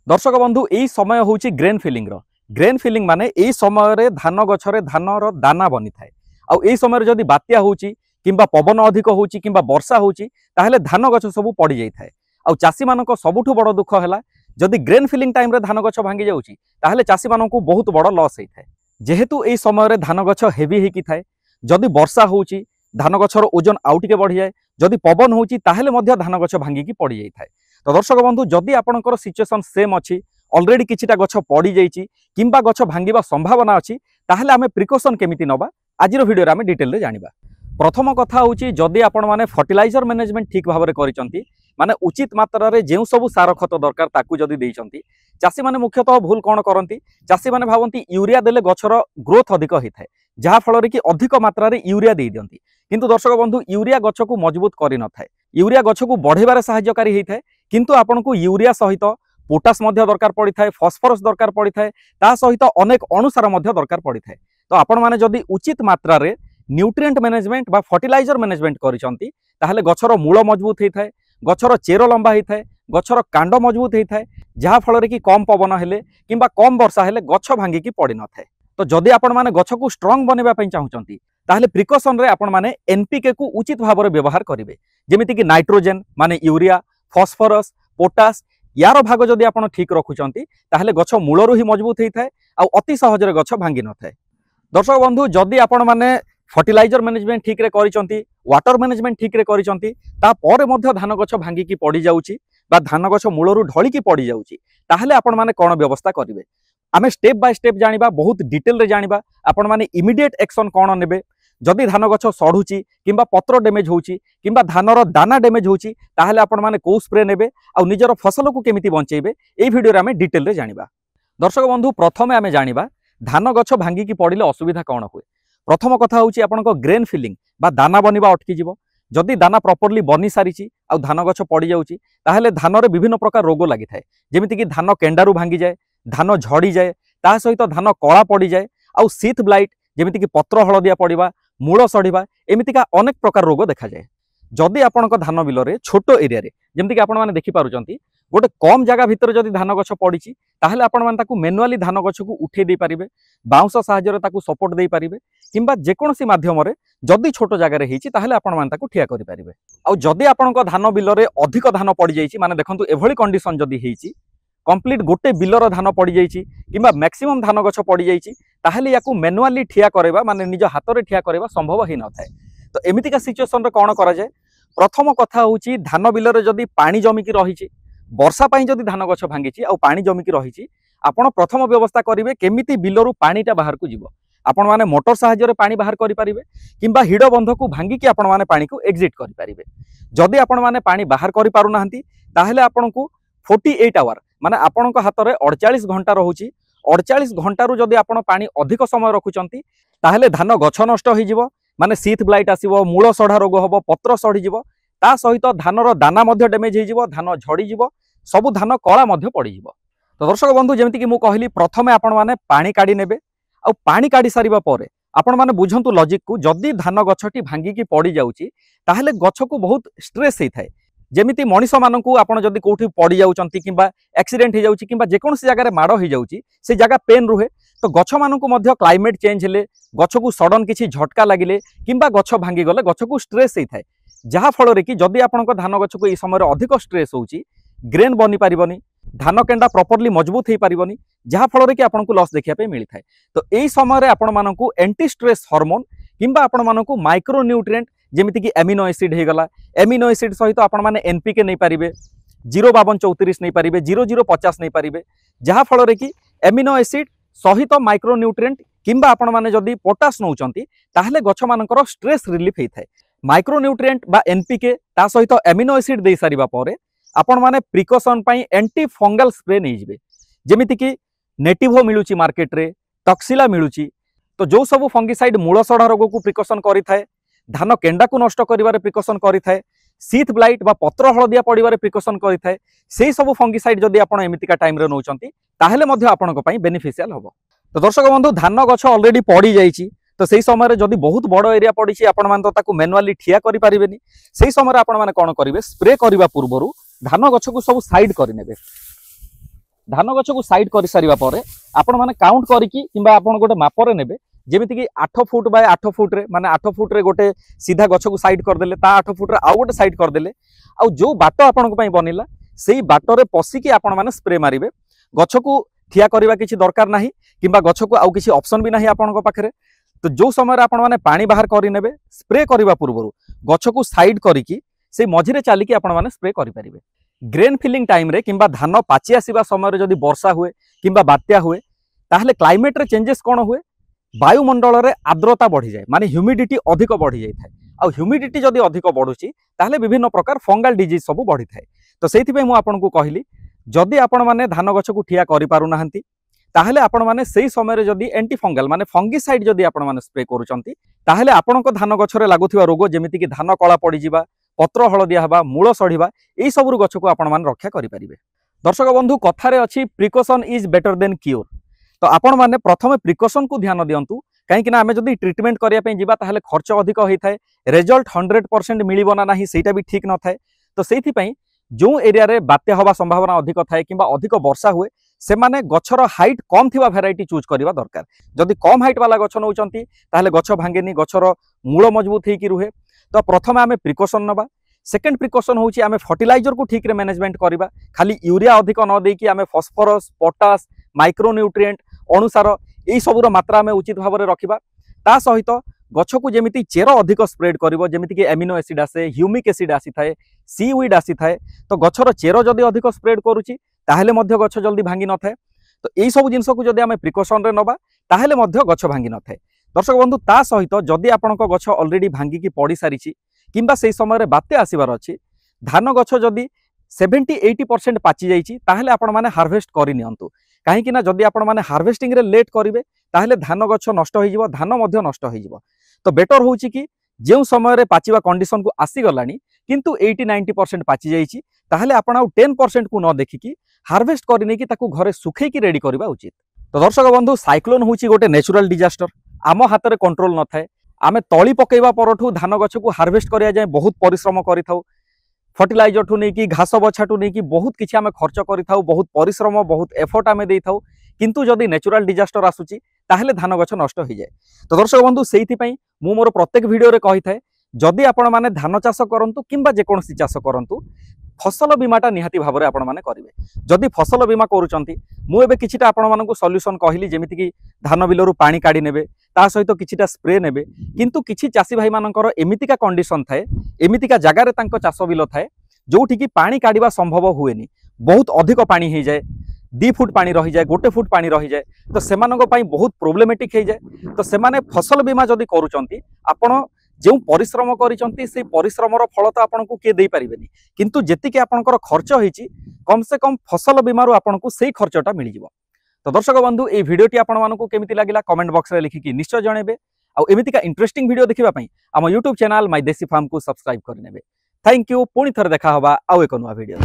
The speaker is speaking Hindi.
दर्शक बंधु यही समय हूँ ग्रेन फिलिंग ग्रेन फिलिंग माने यही समय धान गछरे धानर दाना बनी थाए आई समय जदि बात्या होची किंबा पवन अधिक होची किंबा वर्षा होची ताहले धान गछ सब पड़ जाए आउ चाषी मानक सबुठु बड़ दुख है जदि ग्रेन फिलिंग टाइम रे धान गछ भांगी जाउची ताहले चाषी मानक बहुत बड़ लॉस होता है। जेहेतु यही समय धान गछ हेवी होकी थाए जदि वर्षा होची धान गछर ओजन आउ टिके बढ़ी जाए जदि पवन होची ताहले मध्य धान गछ भांगी पड़ जाए। तो दर्शक बंधु जदि आपणकर सिचुएसन सेम अच्छी ऑलरेडी किछिटा गछ पड़ जाइए किंबा गछ भांगिबा संभावना अच्छी ताहले आमे प्रिकॉशन केमिति नबा आज वीडियो आमे डिटेल रे जानिबा। प्रथम कथा होची जदि आपण माने फर्टिलाइजर मैनेजमेंट ठीक भाव में करिसंती माने उचित मात्रा रे जेउ सब सार खत दरकार ताकू जदि देइसंती चाषी माने मुख्यतः भूल कौन करती चाषी माने भावंती यूरिया देले गछर ग्रोथ अधिक होता है जहाँ फल कि अधिक मात्रा रे यूरिया दे दियंती किंतु दर्शक बंधु यूरिया गछ को मजबूत करि न थाए यूरिया गछ को बढ़ेबार सहायकारी होता है किंतु आपन को यूरिया सहित पोटास दरकार पड़ी थाए फॉस्फोरस दरकार पड़ी थाए ता सहित अनेक अणुसार दरकार पड़ी थाए। तो आपण माने जदि उचित मात्रा रे न्यूट्रिएंट मैनेजमेंट बा फर्टिलाइजर मैनेजमेंट करिसंती ताहले गछर मूल मजबूत होता है गछर चेर लंबा होता है गछर कांड मजबूत होता है जहाँ फल कि कम पवन हेले किंबा कम वर्षा हेले गछ भांगिकी पड़ी न थाए। तो जदि आपण माने गछ को स्ट्रांग बनेबा पई चाहुचंती ताहले प्रिकॉशन रे आपण माने एनपीके को उचित भाव में व्यवहार करेंगे जेमिति कि नाइट्रोजेन माने यूरिया फॉस्फोरस पोटास यार भाग जदि आपण ठीक रखुचंती ताहले गछ मूलरू ही मजबूत होता है आ अति सहज रे गछ भांगी न थाए। दर्शक बंधु जदि आपण माने फर्टिलाइजर मैनेजमेंट ठीक रे करिसंती वाटर मैनेजमेंट ठीक रे करिसंती ता परे मध्य धान गछ भांगिकी पड़ी जाउची बा धान गछ मूलरू ढलिकी पड़ी जाउची ताहले आपण माने कोन व्यवस्था करिवे आमे स्टेप बाय स्टेप जानिबा बहुत डिटेल रे जानिबा आपण माने इमिडिएट एक्शन कोन नेबे जदि धान गछ सढ़ुची किंबा पत्र डैमेज होची किंबा धानर दाना डैमेज होची ताहले आपण माने को स्प्रे नेबे आ निजर फसल को केमिति बंचेबे एई वीडियो रे आमे डिटेल रे जानिबा। दर्शक बंधु प्रथमे आमे जानिबा धान गछ भांगिकी पड़िले असुविधा कोन हुए। प्रथम कथा होची आपणको ग्रेन फिलिंग बा दाना बनिबा अटकी जिवो जदि दाना प्रॉपर्ली बनी सारिची आ धान गछ पड़ी जाउची ताहले धान रे विभिन्न प्रकार रोग लागि थाए जेमिति कि धान केंडारू भांगी जाए धान झड़ी जाए ता सहित धान कला पड़ी जाए आ सीथ ब्लाइट जेमिति कि पत्र हलदिया पड़िबा मूल सढ़िबा एमितिका अनेक प्रकार रोग देखा जाए। जदि आपणको धान बिल रे छोट एरिया रे जेमिति कि आपण माने देखि पारुचंती गोटे कम जगह भितर जदि धान गछ पड़ीची ताहले आपण माने ताकू मैनुअली धान गछ को उठे दे पारिबे बाउंस सहायता रे ताकू सपोर्ट दे पारिबे किंबा जेकोसी माध्यम रे जदि छोट जगह रे हिची ताहले आपण माने ताकू ठिया करि पारिबे। आ जदि आपणको धान बिल रे अधिक धान पड़ी जाईची माने देखंतु एभली कंडीशन जदि हिची कंप्लीट गोटे बिलर धान पड़ जाइए कि मैक्सिमम धान गछ पड़ जाइए ताहले याकू मैनुअली ठिया करवा माने निज हाथ में ठिया करवा संभव ही न थाए। तो एमितिका सिचुएसन रे कौन करा जाए प्रथम कथा होची धान बिलर जदि पानी जमिकी रही वर्षा पाई जदि धान गछ भांगी आ पानी जमिकी रही आपण प्रथम व्यवस्था करेंगे केमिति बिलरू पानीटा बाहर को जीव आपण माने मोटर सहायता पानी बाहर करि परिबे किंबा हिड बंध को भांगिकी आपण माने पानी को एक्जिट करि परिबे। जदि आपण माने पानी बाहर करि पारु नाहंती ताहले आपण को 48 आवर माने आपण हाथ में 48 घंटा रोची 48 घंटारू जदि आपण पानी अधिक समय रखुचंती ताहले धान गछ नष्ट हो जिवो माने सीथ ब्लाइट आसीबो मूल सढ़ा रोग होबो पत्र सढ़ी जिवो ता सहित धानर दाना मध्य डैमेज हो जिवो धान झड़ी जिवो सबु धान कला मध्य पड़ी जिवो। तो दर्शक बंधु जेमति कि मु कहली प्रथमे आपण माने पानी काढी नेबे आ पानी काढी सारिबा परे आपण माने बुझंतु लॉजिक को जदि धान गछटी भांगिकी पड़ी जाउची ताहले गछ को बहुत स्ट्रेस होई थाए जेमिति मनीष मानू आपड़ जदि कौटी पड़ जाऊँच कि एक्सीडेंट हो जाऊँच कि जेकोसी जगह माड़ हो जाऊँच से जगह पेन रुहे। तो गछ मानू क्लाइमेट चेंज हेले गछ को सडन किसी झटका लगिले किंबा गछ भांगी गले गछ को स्ट्रेस होता है जहाँ फल कि जदि आपण धान गछ को ये समय अधिक स्ट्रेस होची ग्रेन बनी पारिबनी धान केंडा प्रॉपर्ली मजबूत हो पारिबनी जहाँ फल कि आपको लॉस देखा मिलता है। तो यही समय आपण मानू एंटी स्ट्रेस हार्मोन किंबा आपण मानू माइक्रो न्यूट्रिएंट जेमिति कि एमिनो एसिड हो गला एमिनो एसिड सहित आपण माने एनपीके नहीं पारिबे 05234 नहीं पारिबे 0050 नहीं पारिबे जहाँ फल कि एमिनो एसिड सहित माइक्रो न्यूट्रिएंट किंबा आपण माने जदि पोटास नौचंती ताहले गछ मानकर स्ट्रेस रिलीफ होता है। माइक्रो न्यूट्रिएंट बा एनपीके ता सहित एमिनो एसिड दे सारिबा परे आपण माने प्रिकॉशन पई एंटी फंगल स्प्रे नहीं जिवे जेमिति कि नेटिवो मिलुची मार्केट रे टक्सिला मिलुची। तो जो सब फंगिसाइड मूल सढ़ा रोग को प्रिकॉशन करि थाए धान केंडा को नष्ट करिवारे प्रिकॉशन करि थाए सीथ ब्लाइट बा पत्र हलदिया पड़िबारे प्रिकॉशन करि थाए से सब फंगिसाइड जदि आपण एमितिका टाइम रे नौचंती ताहले मध्य आपणक पई बेनिफिशियल होबो। तो दर्शक बंधु धान गछ ऑलरेडी पड़ी जाइची तो सही समय जदि बहुत बड़ एरिया पड़ी आपण मान तो ताकू मैनुअली ठिया करि परिबेनी सही समय आपण माने कोन करिवे स्प्रे करिवा पूर्वरु धान गछ को सब साइड करि नेबे धान गछ को साइड कर सारिबा परे आपण माने काउंट करिकी किंबा आपण गोटे मापरे नेबे जेमिति कि 8 फुट बाय 8 फुट रे माने 8 फुट रे गोटे सीधा गछ को साइड कर देले ता 8 फुट रे आउ गोटे साइड कर देले आ जो बाट आपण को पई बनिला सेही बाटरे पसिकी आपण माने स्प्रे मारिबे गछ को ठिया करबा किछि दरकार नाही किंबा गछ को आउ किछि ऑप्शन भी नाही आपण को पाखरे तो जो समय आपण माने पानी बाहर करि नेबे स्प्रे करबा पूर्वरु गछ को साइड करिकी से मझिरे चालिकी आपण माने स्प्रे करि परिबे ग्रेन फिलिंग टाइम रे किंबा धान पाची आसीबा समय जदि वर्षा हुए किंबा बात्या हुए ताहले क्लाइमेट रे चेंजेस कोन हुए वायुमंडल रे आर्द्रता बढ़ी जाए माने ह्यूमिडिटी अधिक बढ़ी जाय थाए आ ह्यूमिडिटी जदि अधिक बढ़ुची ताहले विभिन्न प्रकार फंगल डिजीज सब बढ़ी थाए तो सेहिथि पे मु आपन को कहली जदि आपण माने धान गछ को ठिया करि पारु नाहंती ताहले आपण माने सेही समय रे जदि एंटी फंगल माने फंगिसाइड जदि आपण माने स्प्रे करूचंती ताहले आपणको धान गछ रे लागुथिबा रोग जेमिति कि धान कळा पड़ी जिबा पत्र हलदिया हवा मूल सढ़ा यही सबू गछ को आपण मान रक्षा करें। दर्शक बंधु कथार अच्छी precaution is better than cure तो आपण माने प्रथम प्रिकॉशन को ध्यान दिंतु कहीं आम जब ट्रिटमेंट करने जावा ताहले खर्च अधिक होता है रिजल्ट 100% मिलबो ना नहीं सेटा भी ठीक न थाए तो से जो एरिया रे बात्या हवा संभावना अधिक थाए कि अधिक वर्षा हुए से माने गछर हाइट कम थिबा भेराइटी चूज करबा दरकार जदि कम हाइट वाला गछ नौचंती ताहले गछ भांगेनी गछर मूल मजबूत होई रुहे तो प्रथम आम प्रिकॉशन नबा सेकेंड प्रिकॉशन होची आम फर्टिलाइजर को ठीक रे मैनेजमेंट करबा खाली यूरिया अधिक न देकी आम फॉस्फोरस पोटास माइक्रोन्यूट्रिएंट अणुसार यही सबूर मात्रा आम उचित भाव में रखा ता सहित गछ को जमी चेर अधिक स्प्रेड कर जमीक एमिनो एसिड आसे ह्यूमिक एसिड आसी थाए सीवीड आसी थाए तो गछर चेर जदि अधिक स्प्रेड करुच्ची ताहले मध्य गछ जल्दी भांगी न थाए तो यही सब जिनस को जदि आम प्रिकॉशन रे नबा ताहले मध्य गछ भांगी न थाए। दर्शक बंधु ता सहित जदि आपणक गछ ऑलरेडी भांगिकी पड़ी सारी किंबा से समय बात्या आसबार अच्छी धान गछ जदि 70-80% पाची जाइए ताहले आपण माने हार्वेस्ट करि नियंतु कहीं ना जदि आपण माने हार्वेस्टिंग रे लेट करिवे ताहले धान गछ नष्ट हो जिवो धान मध्य नष्ट हो जिवो तो बेटर होउची कि जो समय रे पाचिबा कंडीशन को आसी गलानी किंतु 80-90% पाची जाइए ताहले आपण आउ 10% को न देखिकी हार्वेस्ट करि नै कि ताकू घरे सुखै कि रेडी करबा उचित। तो दर्शक बंधु साइक्लोन होउची गोटे नेचुरल डिजास्टर आम हाथ में कंट्रोल न थाए आम तली पकईवा परठू धान गछ को हार्वेस्ट करिया जाए बहुत परिश्रम करिथाउ फर्टिलाइजर ठू नहीं घास बछा ठू नहीं बहुत किसी आम खर्च करिथाउ बहुत परिश्रम बहुत एफर्ट आम देइथाउ किंतु जदि नेचुरल डिजास्टर आसुची ताहले धान गछ नष्ट हो जाए। तो दर्शक बंधु सेइथि पई मु मोर प्रत्येक वीडियो रे कहि थाए जदि आपण माने धान चाष करंतु किंबा जेकोसी चाष करंतु फसल बीमाटा निहाती भाव में आपण माने करिवे जदि फसल बीमा करूचंती मु एबे किछिटा आपण मानकु सॉल्यूशन कहली जेमिति कि धान बिलरू पानी काढी नेबे ता सहित किछिटा स्प्रे नेबे किंतु किछि चासी भाई मानकर एमितिका कंडीशन थाए एमितिका जगार तांको चाष बिल थाए जोठी कि पानी काढिबा संभव हुएनी बहुत अधिक पानी हो जाए 2 फुट पानी रही जाए 1 फुट पानी रही जाए तो सेमानंको पई बहुत प्रोब्लेमेटिक हो जाए तो सेमाने फसल बीमा जदि करूचंती आपण जो परिश्रम करिचंती से परिश्रमर फल तो आपन को किए दे पारिबेनी किंतु जेतिके आपनकर खर्च होईची कम से कम फसल बीमारू आपन को सेही खर्चटा मिल जिवो। तो दर्शक बंधु ए वीडियोटी आपण मानकु केमिति लागिला कमेंट बॉक्स रे लिखिकी निश्चय जणेबे आ एमितिका इंटरेस्टिंग वीडियो देखिबा पई हम यूट्यूब चैनल माय देसी फार्म को सब्सक्राइब करनेबे। थैंक यू पुणी थरे देखा होबा आउ एक नुआ वीडियो।